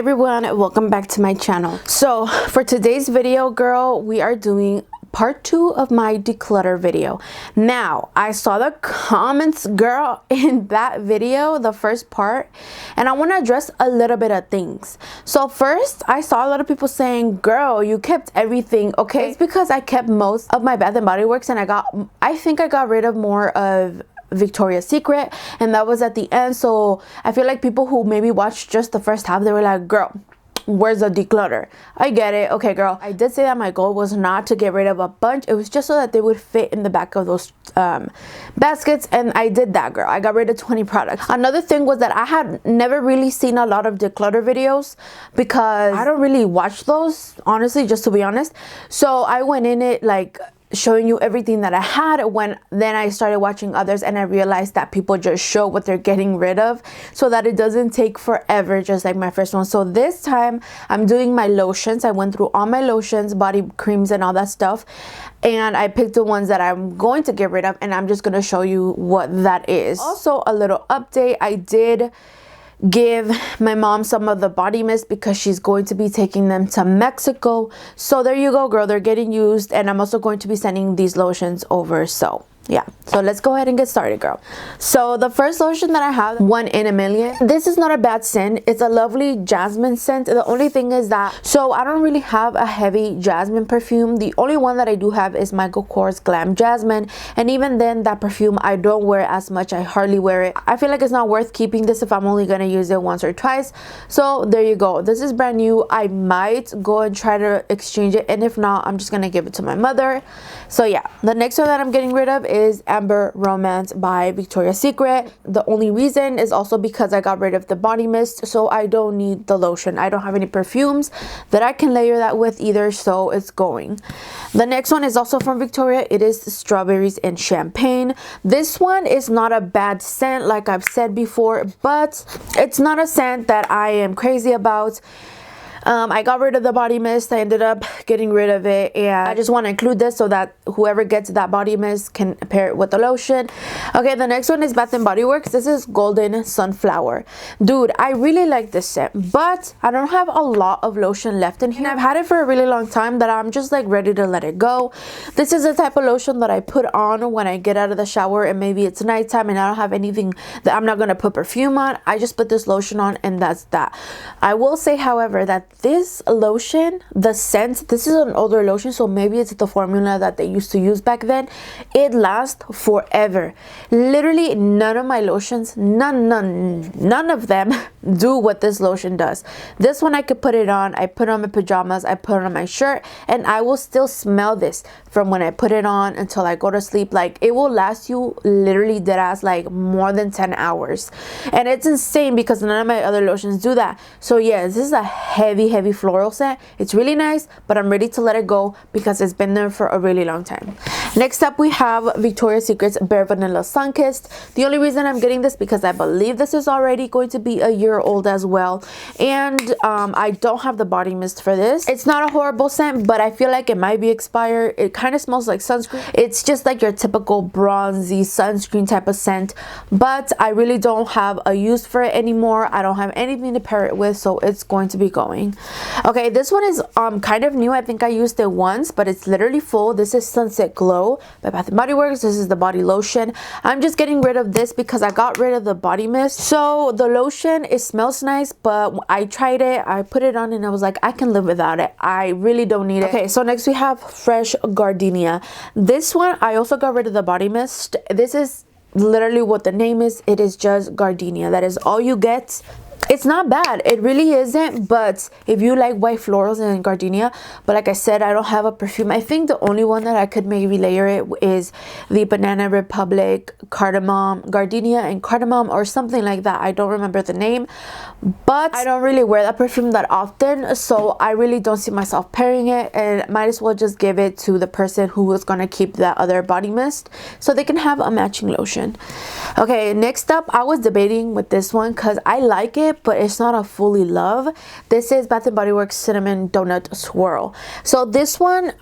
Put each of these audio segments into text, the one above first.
everyone, welcome back to my channel. So for today's video, girl, we are doing part 2 of my declutter video. Now, I saw the comments, girl, in that video, the first part, and I want to address a little bit of things. So first, I saw a lot of people saying, girl, you kept everything. Okay, it's because I kept most of my Bath and Body Works, and I think I got rid of more of Victoria's Secret, and that was at the end. So I feel like people who maybe watched just the first half, they were like, girl, where's the declutter? I get it. Okay, girl, I did say that my goal was not to get rid of a bunch. It was just so that they would fit in the back of those baskets, and I did that, girl. I got rid of 20 products. Another thing was that I had never really seen a lot of declutter videos because I don't really watch those, honestly, just to be honest. So I went in it like showing you everything that I had. Then I started watching others, and I realized that people just show what they're getting rid of so that it doesn't take forever, just like my first one. So this time I'm doing my lotions. I went through all my lotions, body creams, and all that stuff, and I picked the ones that I'm going to get rid of, and I'm just going to show you what that is. Also, a little update, I did give my mom some of the body mist because she's going to be taking them to Mexico. So there you go, girl, they're getting used, and I'm also going to be sending these lotions over. So yeah, so let's go ahead and get started, girl. So the first lotion that I have, 1 in a million. This is not a bad scent. It's a lovely jasmine scent. The only thing is that, so I don't really have a heavy jasmine perfume. The only one that I do have is Michael Kors Glam Jasmine, and even then, that perfume I don't wear as much. I hardly wear it. I feel like it's not worth keeping this if I'm only gonna use it once or twice. So there you go. This is brand new. I might go and try to exchange it, and if not, I'm just gonna give it to my mother. So yeah, the next one that I'm getting rid of is Amber Romance by Victoria's Secret. The only reason is also because I got rid of the body mist, so I don't need the lotion. I don't have any perfumes that I can layer that with either, so it's going. The next one is also from Victoria. It is Strawberries and Champagne. This one is not a bad scent, like I've said before, but it's not a scent that I am crazy about. I got rid of the body mist. I ended up getting rid of it, and I just want to include this so that whoever gets that body mist can pair it with the lotion. Okay, the next one is Bath and Body Works. This is Golden Sunflower. Dude, I really like this scent, but I don't have a lot of lotion left in here. I've had it for a really long time that I'm just like ready to let it go. This is the type of lotion that I put on when I get out of the shower, and maybe it's nighttime and I don't have anything that I'm not going to put perfume on. I just put this lotion on, and that's that. I will say, however, that this lotion, the scent, this is an older lotion, so maybe it's the formula that they used to use back then. It lasts forever. Literally none of my lotions, none of them do what this lotion does. This one, I could put it on, I put on my pajamas, I put it on my shirt, and I will still smell this from when I put it on until I go to sleep. Like, it will last you literally dead ass like more than 10 hours, and it's insane because none of my other lotions do that. So yeah, this is a heavy floral scent. It's really nice, but I'm ready to let it go because it's been there for a really long time. Next up, we have Victoria's Secret's Bare Vanilla Sunkissed. The only reason I'm getting this because I believe this is already going to be a year old as well, and I don't have the body mist for this. It's not a horrible scent, but I feel like it might be expired. It kind of smells like sunscreen. It's just like your typical bronzy sunscreen type of scent, but I really don't have a use for it anymore. I don't have anything to pair it with, so it's going to be going. Okay, this one is kind of new. I think I used it once, but it's literally full. This is Sunset Glow by Bath and Body Works. This is the body lotion. I'm just getting rid of this because I got rid of the body mist. So the lotion, it smells nice, but I tried it, I put it on, and I was like, I can live without it. I really don't need it. Okay, so next we have Fresh Gardenia. This one, I also got rid of the body mist. This is literally what the name is. It is just gardenia. That is all you get. It's not bad, it really isn't, but if you like white florals and gardenia, but like I said, I don't have a perfume. I think the only one that I could maybe layer it is the Banana Republic cardamom, gardenia and cardamom, or something like that. I don't remember the name, but I don't really wear that perfume that often, so I really don't see myself pairing it, and might as well just give it to the person who is going to keep that other body mist so they can have a matching lotion. Okay, next up, I was debating with this one because I like it, but it's not a fully love. This is Bath and Body Works Cinnamon Donut Swirl. So this one,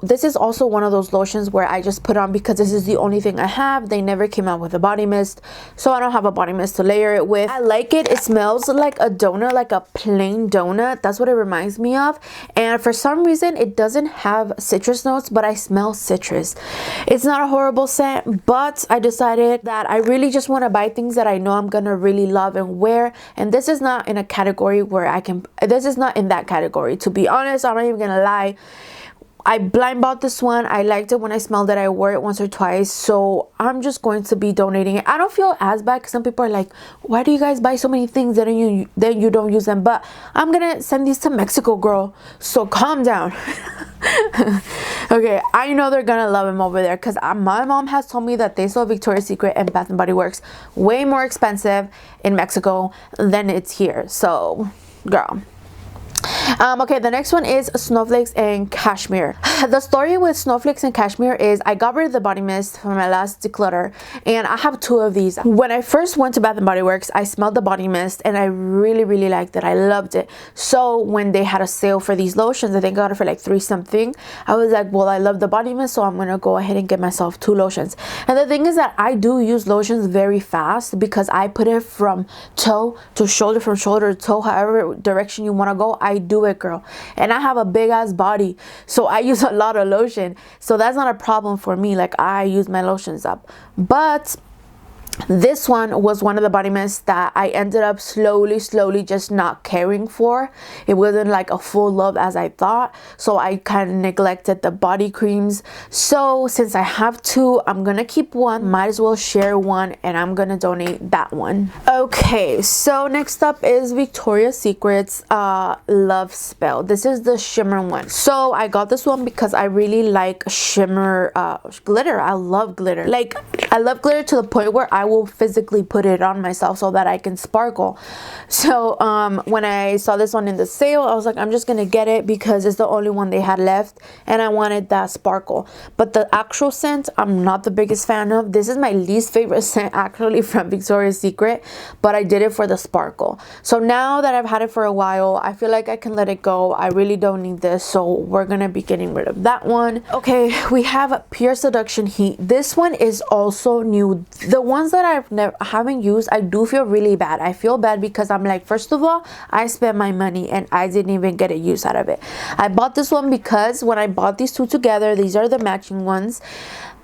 this is also one of those lotions where I just put on because this is the only thing I have. They never came out with a body mist, so I don't have a body mist to layer it with. I like it. It smells like a donut, like a plain donut. That's what it reminds me of. And for some reason, it doesn't have citrus notes, but I smell citrus. It's not a horrible scent, but I decided that I really just want to buy things that I know I'm gonna really love and wear. And this is not in a category where this is not in that category, to be honest. I'm not even gonna lie. I blind bought this one. I liked it when I smelled it. I wore it once or twice, so I'm just going to be donating it. I don't feel as bad because some people are like, why do you guys buy so many things that you don't use them? But I'm gonna send these to Mexico, girl, so calm down. Okay, I know they're gonna love them over there because my mom has told me that they sell Victoria's Secret and Bath and Body Works way more expensive in Mexico than it's here. So girl. Okay, the next one is Snowflakes and Cashmere. The story with Snowflakes and Cashmere is I got rid of the body mist for my last declutter, and I have 2 of these. When I first went to Bath and Body Works, I smelled the body mist and I really liked it. I loved it. So when they had a sale for these lotions, I think I got it for like 3 something. I was like, well, I love the body mist, so I'm gonna go ahead and get myself 2 lotions. And the thing is that I do use lotions very fast because I put it from toe to shoulder, from shoulder to toe, however direction you want to go. I do it, girl. And I have a big ass body, so I use a lot of lotion, so that's not a problem for me. Like, I use my lotions up. But this one was one of the body mists that I ended up slowly just not caring for. It wasn't like a full love as I thought, so I kind of neglected the body creams. So since I have 2, I'm gonna keep one, might as well share one, and I'm gonna donate that one. Okay, so next up is Victoria's Secret's Love Spell. This is the shimmer one. So I got this one because I really like shimmer glitter. I love glitter. Like, I love glitter to the point where I will physically put it on myself so that I can sparkle. So when I saw this one in the sale, I was like, I'm just gonna get it because it's the only one they had left and I wanted that sparkle. But the actual scent, I'm not the biggest fan of. This is my least favorite scent actually from Victoria's Secret, but I did it for the sparkle. So now that I've had it for a while, I feel like I can let it go. I really don't need this, so we're gonna be getting rid of that one. Okay, we have Pure Seduction Heat. This one is also new. The ones that I haven't used, I do feel really bad. I feel bad because I'm like, first of all, I spent my money and I didn't even get a use out of it. I bought this one because when I bought these 2 together, these are the matching ones.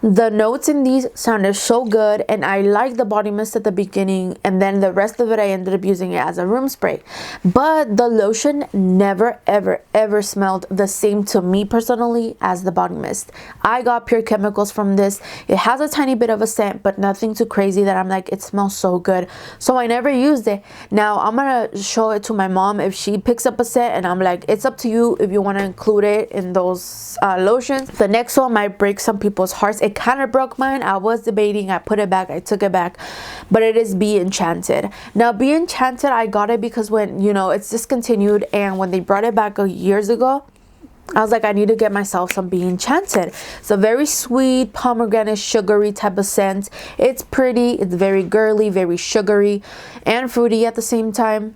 The notes in these sounded so good, and I liked the body mist at the beginning, and then the rest of it I ended up using it as a room spray. But the lotion never ever smelled the same to me personally as the body mist. I got Pure Chemicals from this. It has a tiny bit of a scent, but nothing too crazy that I'm like, it smells so good. So I never used it. Now I'm gonna show it to my mom if she picks up a scent, and I'm like, it's up to you if you want to include it in those lotions. The next one might break some people's hearts. It kind of broke mine. I was debating. I put it back. I took it back. But it is Be Enchanted. Now, Be Enchanted, I got it because when, you know, it's discontinued, and when they brought it back years ago, I was like, I need to get myself some Be Enchanted. It's a very sweet, pomegranate, sugary type of scent. It's pretty. It's very girly, very sugary, and fruity at the same time.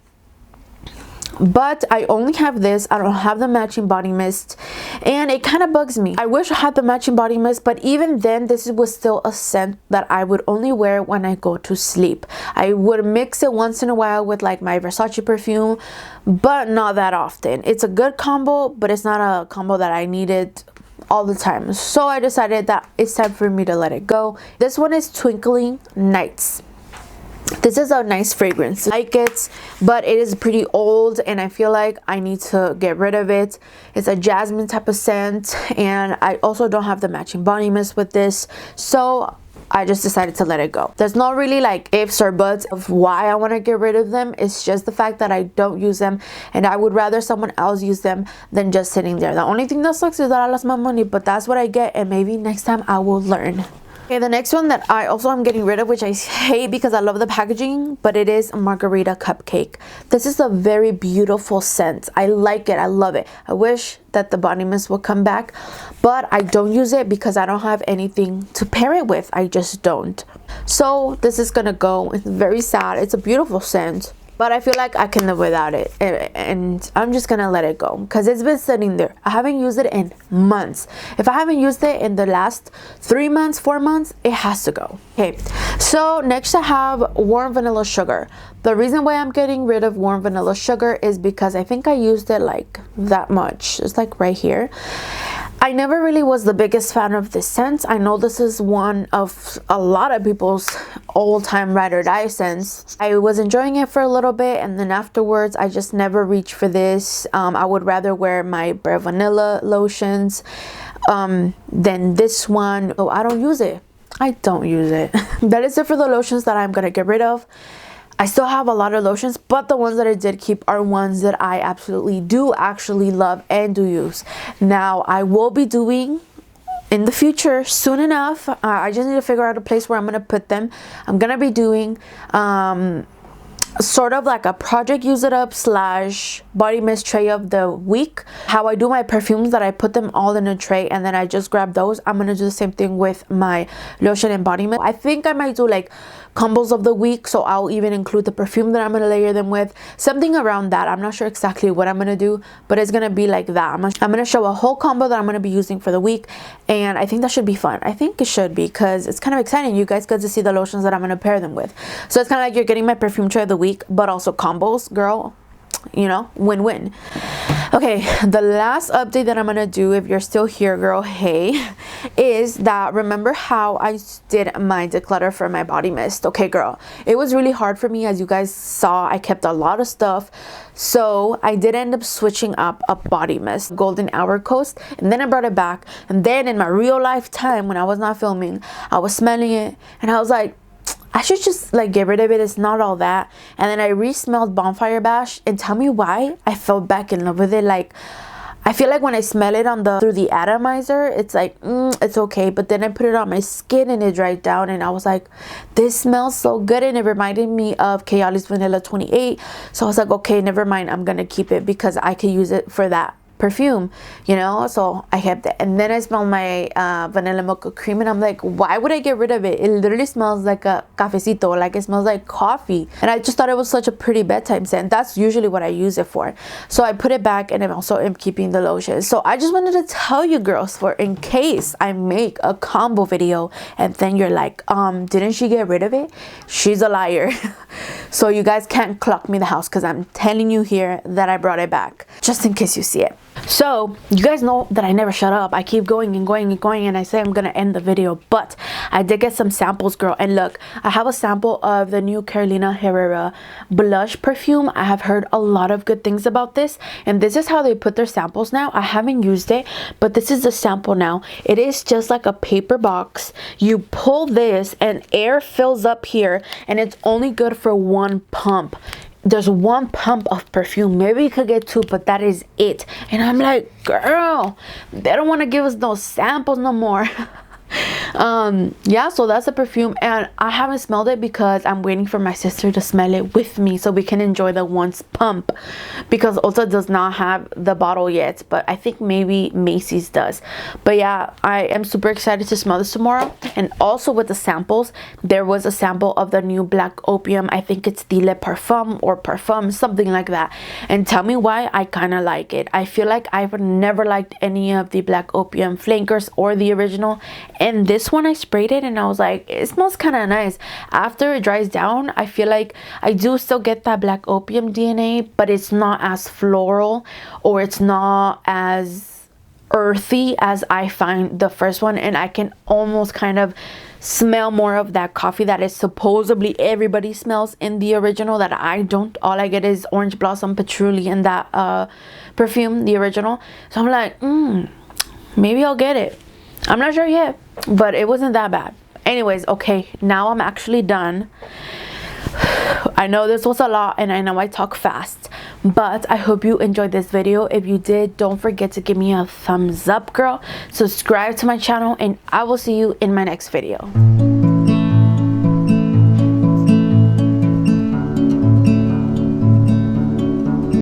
But I only have this. I don't have the matching body mist, and it kind of bugs me. I wish I had the matching body mist, but even then, this was still a scent that I would only wear when I go to sleep. I would mix it once in a while with like my Versace perfume, but not that often. It's a good combo, but it's not a combo that I needed all the time. So I decided that it's time for me to let it go. This one is Twinkling Nights. This is a nice fragrance. I like it, but it is pretty old and I feel like I need to get rid of it. It's a jasmine type of scent, and I also don't have the matching body mist with this, so I just decided to let it go. There's not really like ifs or buts of why I want to get rid of them. It's just the fact that I don't use them, and I would rather someone else use them than just sitting there. The only thing that sucks is that I lost my money, but that's what I get, and maybe next time I will learn. Okay, the next one that I also am getting rid of, which I hate because I love the packaging, but it is Margarita Cupcake. This is a very beautiful scent. I like it. I love it. I wish that the body mist would come back, but I don't use it because I don't have anything to pair it with. I just don't. So this is gonna go. It's very sad. It's a beautiful scent. but I feel like I can live without it, and I'm just gonna let it go because it's been sitting there. I haven't used it in months. If I haven't used it in the last 3 months, 4 months, it has to go. Okay, so next I have warm vanilla sugar. The reason why I'm getting rid of warm vanilla sugar is because I think I used it like that much. It's like right here. I never really was the biggest fan of this scent. I know this is one of a lot of people's all-time ride or die scents. I was enjoying it for a little bit, and then afterwards I just never reached for this. I would rather wear my bare vanilla lotions than this one. Oh, I don't use it. I don't use it. That is it for the lotions that I'm gonna get rid of. I still have a lot of lotions, but the ones that I did keep are ones that I absolutely do actually love and do use. Now, I will be doing in the future soon enough. I just need to figure out a place where I'm going to put them. I'm going to be doing sort of like a project use it up / body mist tray of the week. How I do my perfumes, that I put them all in a tray and then I just grab those. I'm gonna do the same thing with my lotion and body mist. I think I might do like combos of the week, so I'll even include the perfume that I'm gonna layer them with, something around that. I'm not sure exactly what I'm gonna do, but it's gonna be like that. I'm gonna show a whole combo that I'm gonna be using for the week, and I think that should be fun. I think it should be, because it's kind of exciting. You guys get to see the lotions that I'm gonna pair them with, so it's kind of like you're getting my perfume tray of the week, but also combos, girl. You know, win-win. Okay, the last update that I'm gonna do, if you're still here, girl, hey, is that, remember how I did my declutter for my body mist? Okay, girl, it was really hard for me. As you guys saw, I kept a lot of stuff, so I did end up switching up a body mist, Golden Hour Coast, and then I brought it back. And then in my real life time, when I was not filming, I was smelling it and I was like, I should just like get rid of it. It's not all that. And then I re-smelled Bonfire Bash, and tell me why I fell back in love with it. Like, I feel like when I smell it through the atomizer, it's like it's okay, but then I put it on my skin and it dried down, and I was like, this smells so good. And it reminded me of Kayali's Vanilla 28, so I was like, okay, never mind, I'm gonna keep it because I could use it for that perfume, you know. So I kept it, and then I smelled my vanilla mocha cream, and I'm like, why would I get rid of it? It literally smells like a cafecito, like it smells like coffee, and I just thought it was such a pretty bedtime scent. That's usually what I use it for, so I put it back, and I'm also keeping the lotion. So I just wanted to tell you girls, for in case I make a combo video and then you're like, didn't she get rid of it? She's a liar. So you guys can't clock me the house, because I'm telling you here that I brought it back, just in case you see it. So you guys know that I never shut up. I keep going and going and going, and I say I'm gonna end the video, but I did get some samples, girl. And look, I have a sample of the new Carolina Herrera blush perfume. I have heard a lot of good things about this, and this is how they put their samples now. I haven't used it, but this is the sample now. It is just like a paper box. You pull this and air fills up here, and it's only good for one pump. There's one pump of perfume. Maybe you could get two, but that is it. And I'm like, girl, they don't want to give us those samples no more. Yeah, so that's the perfume, and I haven't smelled it because I'm waiting for my sister to smell it with me so we can enjoy the once pump, because Ulta does not have the bottle yet, but I think maybe Macy's does. But yeah, I am super excited to smell this tomorrow. And also with the samples, there was a sample of the new Black Opium. I think it's the Le Parfum or Parfum, something like that. And tell me why I kind of like it. I feel like I've never liked any of the Black Opium flankers or the original, and this one I sprayed it and I was like, it smells kind of nice. After it dries down, I feel like I do still get that Black Opium DNA, but it's not as floral, or it's not as earthy as I find the first one. And I can almost kind of smell more of that coffee that is supposedly everybody smells in the original, that I don't. All I get is orange blossom patchouli in that perfume, the original. So I'm like, maybe I'll get it. I'm not sure yet, but it wasn't that bad. Anyways, okay, now I'm actually done. I know this was a lot, and I know I talk fast, but I hope you enjoyed this video. If you did, don't forget to give me a thumbs up, girl. Subscribe to my channel, and I will see you in my next video.